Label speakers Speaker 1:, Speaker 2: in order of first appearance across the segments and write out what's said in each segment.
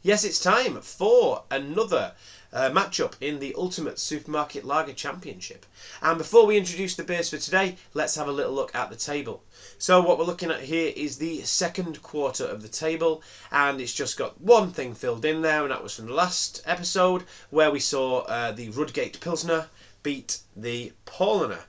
Speaker 1: Yes, it's time for another matchup in the Ultimate Supermarket Lager Championship. And before we introduce the beers for today, let's have a little look at the table. So what we're looking at here is the second quarter of the table, and it's just got one thing filled in there, and that was from the last episode where we saw the Rudgate Pilsner beat the Paulaner.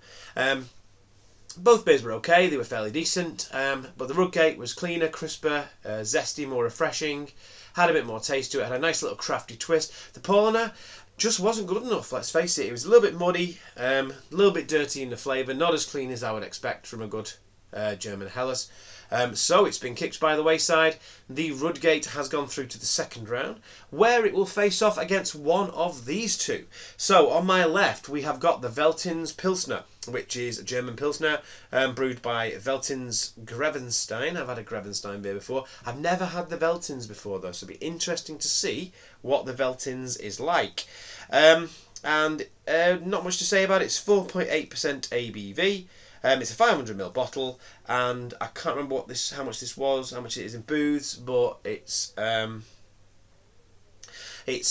Speaker 1: Both beers were okay, they were fairly decent, but the Rudgate was cleaner, crisper, zesty, more refreshing, had a bit more taste to it, had a nice little crafty twist. The Paulaner just wasn't good enough, let's face it. It was a little bit muddy, a little bit dirty in the flavour, not as clean as I would expect from a good German Helles. So it's been kicked by the wayside. The Rudgate has gone through to the second round, where it will face off against one of these two. So on my left we have got the Veltins Pilsner, which is a German Pilsner brewed by Veltins Grevenstein. I've had a Grevenstein beer before. I've never had the Veltins before though, so it'll be interesting to see what the Veltins is like. And not much to say about it. It's 4.8% ABV. It's a 500ml bottle, and I can't remember how much this was, how much it is in booths, but it's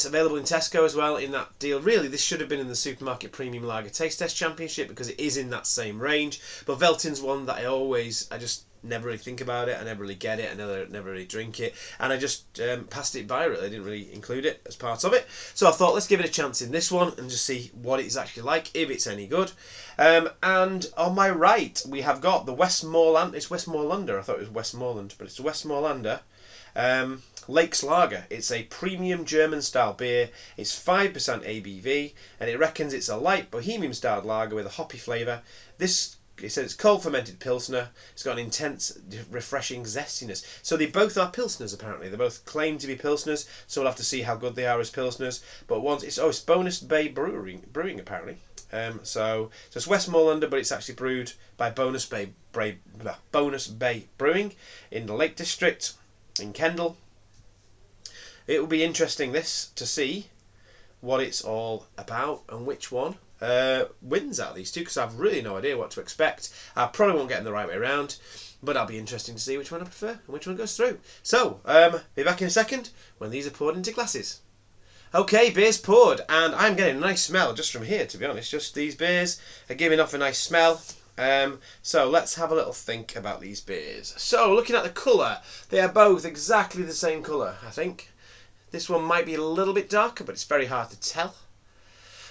Speaker 1: available in Tesco as well in that deal. Really, this should have been in the Supermarket Premium Lager Taste Test Championship because it is in that same range. But Veltin's one that I just never really think about it. I never really get it. I never really drink it. And I just passed it by, really. I didn't really include it as part of it. So I thought, let's give it a chance in this one and just see what it's actually like, if it's any good. And on my right, we have got the Westmorlander. It's Westmorlander. I thought it was Westmoreland, but it's the Westmorlander. Lakes Lager. It's a premium German style beer. It's 5% ABV, and it reckons it's a light bohemian styled lager with a hoppy flavour. It says it's cold fermented Pilsner. It's got an intense, refreshing zestiness. So they both are Pilsners apparently. They both claim to be Pilsners, so we'll have to see how good they are as Pilsners. But it's Bonus Bay Brewing apparently. So it's Westmorlander, but it's actually brewed by Bonus Bay Brewing in the Lake District in Kendal. It will be interesting to see what it's all about and which one wins out of these two, because I've really no idea what to expect. I probably won't get them the right way around, but it'll be interesting to see which one I prefer and which one goes through. So, be back in a second when these are poured into glasses. Okay, beer's poured, and I'm getting a nice smell just from here, to be honest. Just these beers are giving off a nice smell. So let's have a little think about these beers. So looking at the colour, they are both exactly the same colour, I think. This one might be a little bit darker, but it's very hard to tell.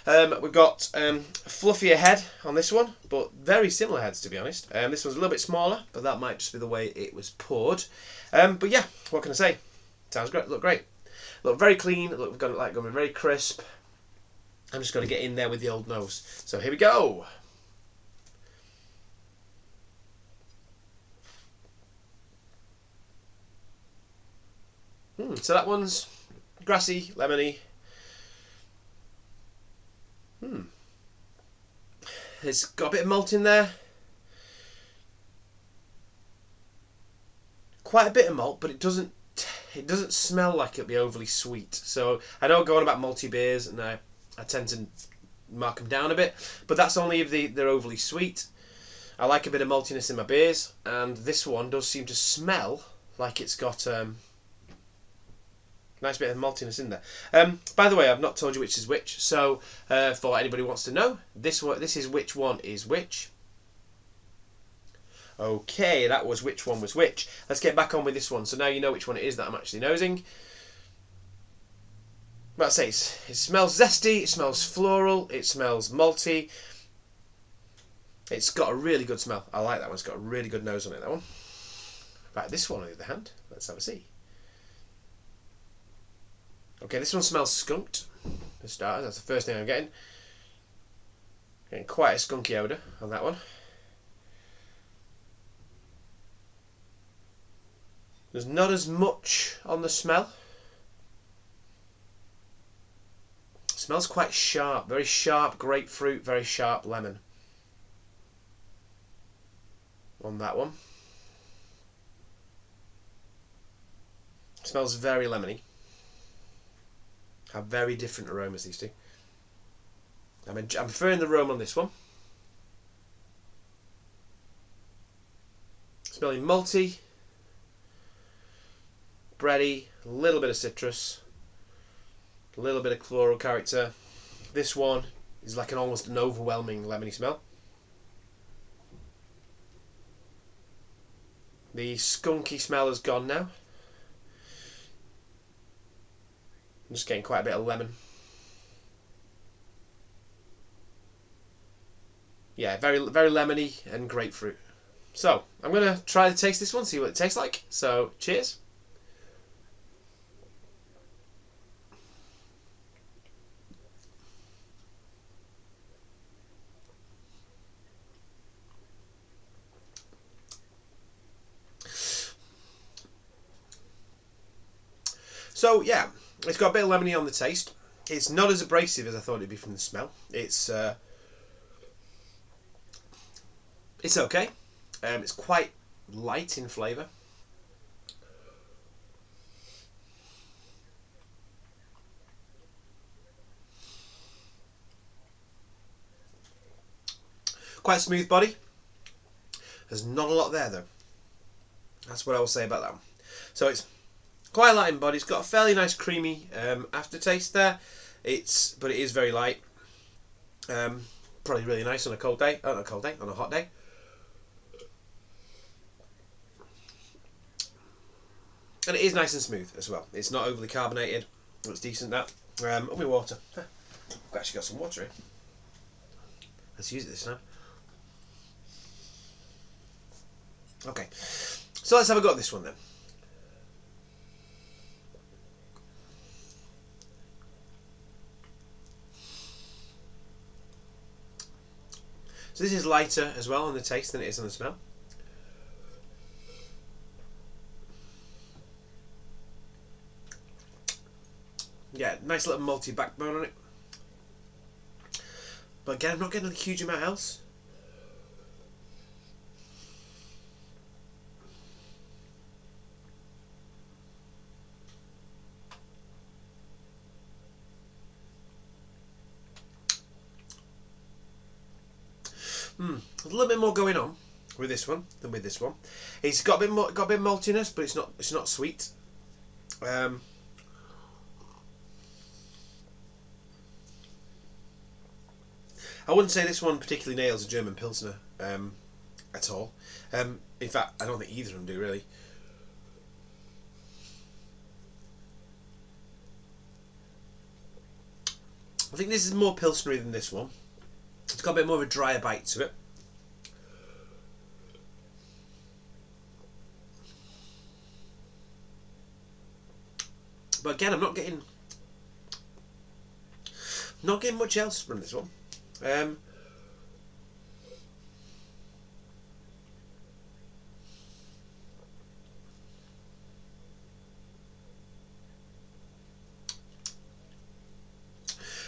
Speaker 1: We've got fluffier head on this one, but very similar heads, to be honest. This one's a little bit smaller, but that might just be the way it was poured. But yeah, what can I say? Sounds great. Look great. Look very clean. Look, we've got it like going very crisp. I'm just going to get in there with the old nose. So here we go. So that one's grassy, lemony. It's got a bit of malt in there. Quite a bit of malt, but it doesn't smell like it'll be overly sweet. So I know I go on about malty beers, and I tend to mark them down a bit, but that's only if they're overly sweet. I like a bit of maltiness in my beers, and this one does seem to smell like it's got nice bit of maltiness in there. By the way, I've not told you which is which, so for anybody who wants to know, this is which one is which. Okay, that was which one was which. Let's get back on with this one. So now you know which one it is that I'm actually nosing. But I say it smells zesty, it smells floral, it smells malty. It's got a really good smell. I like that one. It's got a really good nose on it, that one. Right, this one on the other hand, let's have a see. Okay, this one smells skunked, for starters. That's the first thing I'm getting. Getting quite a skunky odour on that one. There's not as much on the smell. It smells quite sharp, very sharp grapefruit, very sharp lemon on that one. It smells very lemony. Have very different aromas, these two. I'm preferring the aroma on this one. Smelling malty, bready, a little bit of citrus, a little bit of floral character. This one is like almost an overwhelming lemony smell. The skunky smell is gone now. I'm just getting quite a bit of lemon. Yeah, very lemony and grapefruit. So, I'm going to try to taste this one, see what it tastes like. So, cheers. So, yeah, it's got a bit of lemony on the taste. It's not as abrasive as I thought it'd be from the smell. It's okay. It's quite light in flavour. Quite smooth body. There's not a lot there though. That's what I will say about that one. So it's quite light in body. It's got a fairly nice creamy aftertaste there. But it is very light. Probably really nice on a cold day. Oh, not a cold day, on a hot day. And it is nice and smooth as well. It's not overly carbonated. It's decent that. Oh, my water. I've actually got some water here. Let's use it this time. Okay, so let's have a go at this one then. So this is lighter as well on the taste than it is on the smell. Yeah, nice little malty backbone on it. But again, I'm not getting a huge amount else. There's a little bit more going on with this one than with this one. It's got a bit more, got a bit of maltiness, but it's not sweet. I wouldn't say this one particularly nails a German Pilsner at all. In fact, I don't think either of them do really. I think this is more Pilsnery than this one. It's got a bit more of a drier bite to it. But again, I'm not getting much else from this one.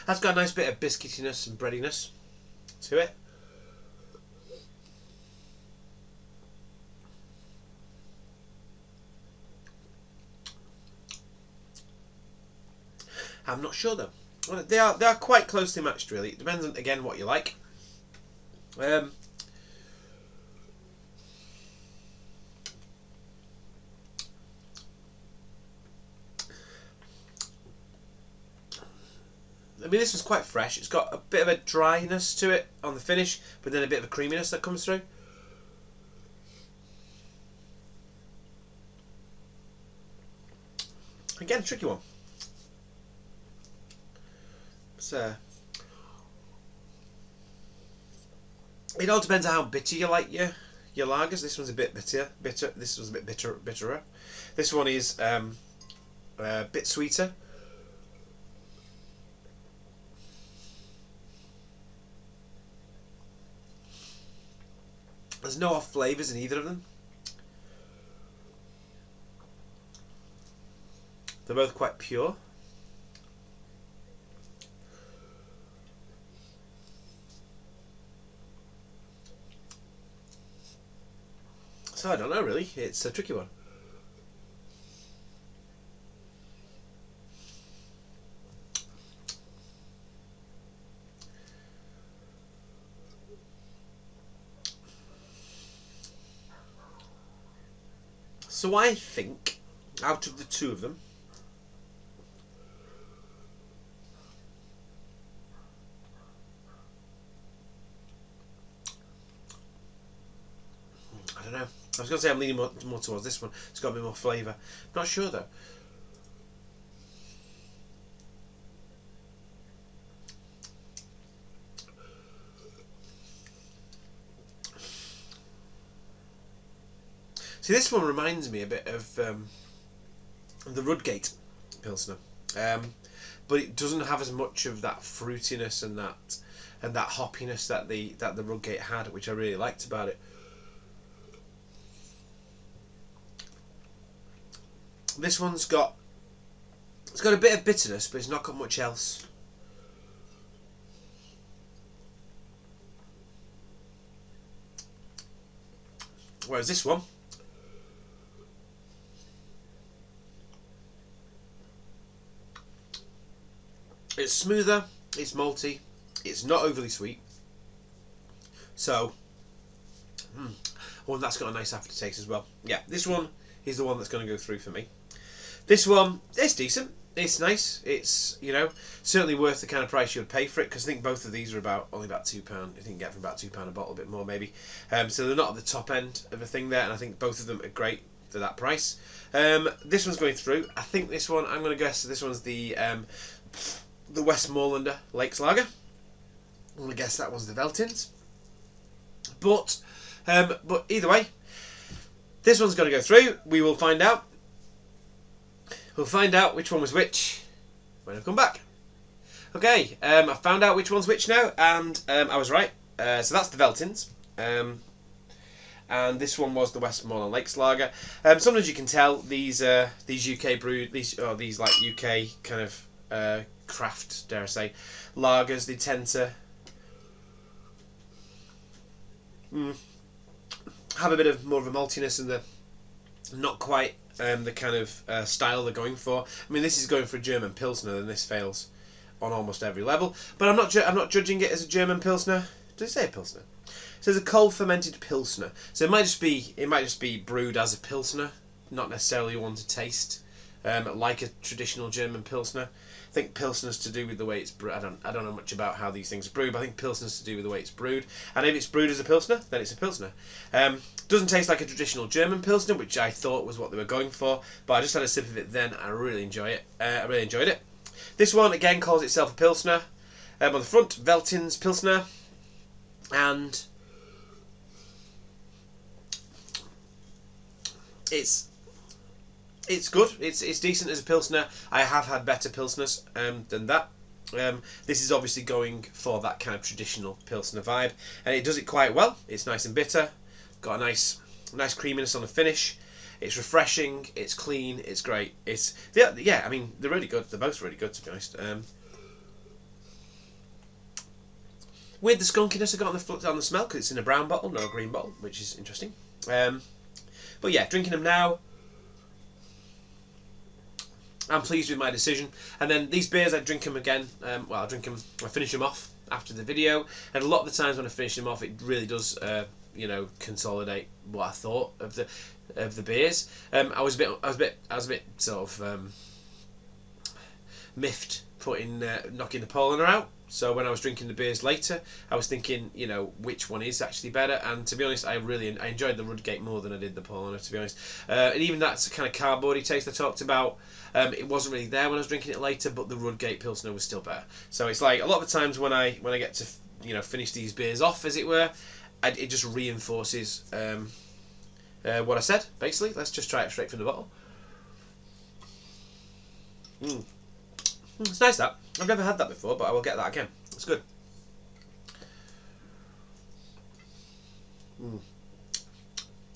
Speaker 1: That's got a nice bit of biscuitiness and breadiness to it. I'm not sure though. Well, they are quite closely matched really. It depends on again what you like. I mean, this was quite fresh. It's got a bit of a dryness to it on the finish, but then a bit of a creaminess that comes through. Again, a tricky one. So, it all depends on how bitter you like your lagers. This one's a bit bitter. This was a bit bitterer. This one is a bit sweeter. There's no off flavours in either of them. They're both quite pure. So I don't know really. It's a tricky one. So I think, out of the two of them, know. I was going to say I'm leaning more towards this one. It's got a bit more flavour. Not sure though. See, this one reminds me a bit of the Rudgate Pilsner, but it doesn't have as much of that fruitiness and that hoppiness that the Rudgate had, which I really liked about it. This one's got a bit of bitterness, but it's not got much else. Whereas this one, it's smoother, it's malty, it's not overly sweet. So, oh, and that's got a nice aftertaste as well. Yeah, this one is the one that's going to go through for me. This one, it's decent, it's nice, it's, you know, certainly worth the kind of price you would pay for it, because I think both of these are only about £2. I think you can get for about £2 a bottle, a bit more maybe. So they're not at the top end of a thing there, and I think both of them are great for that price. This one's going through. I think this one, I'm going to guess this one's the Westmorlander Lakes Lager. I'm going to guess that one's the Veltins. But either way, this one's going to go through. We will find out. We'll find out which one was which when I come back. Okay, I found out which one's which now, and I was right. So that's the Veltins. And this one was the Westmorland Lakes Lager. Sometimes you can tell these UK brewed, these like UK kind of craft, dare I say, lagers. They tend to have a bit of more of a maltiness and the not quite the kind of style they're going for. I mean, this is going for a German Pilsner, and this fails on almost every level. But I'm not judging it as a German Pilsner. Does it say a Pilsner? It says a cold fermented Pilsner. So it might just be brewed as a Pilsner, not necessarily one to taste like a traditional German Pilsner. I think Pilsner's to do with the way it's brewed. I don't know much about how these things are brewed, but I think Pilsner's to do with the way it's brewed. And if it's brewed as a Pilsner, then it's a Pilsner. Doesn't taste like a traditional German Pilsner, which I thought was what they were going for, but I just had a sip of it then. I really enjoy it. I really enjoyed it. This one again calls itself a Pilsner. On the front, Veltins Pilsner, and it's good. It's decent as a Pilsner. I have had better Pilsners than that. This is obviously going for that kind of traditional Pilsner vibe, and it does it quite well. It's nice and bitter, got a nice creaminess on the finish. It's refreshing, it's clean, it's great. Yeah, I mean, they're really good. They're both really good, to be honest. With the skunkiness I got on the smell, because it's in a brown bottle, not a green bottle, which is interesting. But yeah, drinking them now, I'm pleased with my decision. And then these beers, I drink them again. I finish them off after the video. And a lot of the times when I finish them off, it really does, consolidate what I thought of the beers. I was a bit sort of miffed knocking the Paulaner out. So when I was drinking the beers later, I was thinking, which one is actually better. And to be honest, I enjoyed the Rudgate more than I did the Paulaner, to be honest. And even that kind of cardboardy taste I talked about, it wasn't really there when I was drinking it later, but the Rudgate Pilsner was still better. So it's like a lot of the times when I get to finish these beers off, as it were, it just reinforces what I said. Basically, let's just try it straight from the bottle. It's nice, that. I've never had that before, but I will get that again. It's good.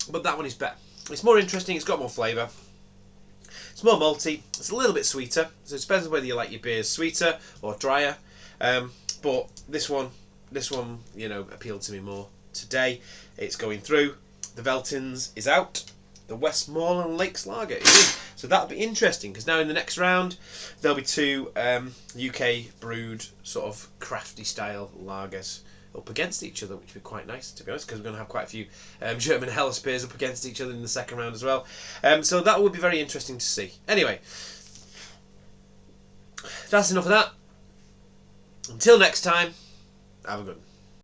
Speaker 1: But that one is better. It's more interesting, it's got more flavour. It's more malty, it's a little bit sweeter. So it depends on whether you like your beers sweeter or drier. But this one, appealed to me more today. It's going through. The Veltins is out. The Westmorland Lakes Lager is in. So that'll be interesting, because now in the next round there'll be two UK brewed sort of crafty style lagers up against each other, which would be quite nice, to be honest, because we're going to have quite a few German Helles beers up against each other in the second round as well. So that would be very interesting to see. Anyway, that's enough of that. Until next time, have a good one.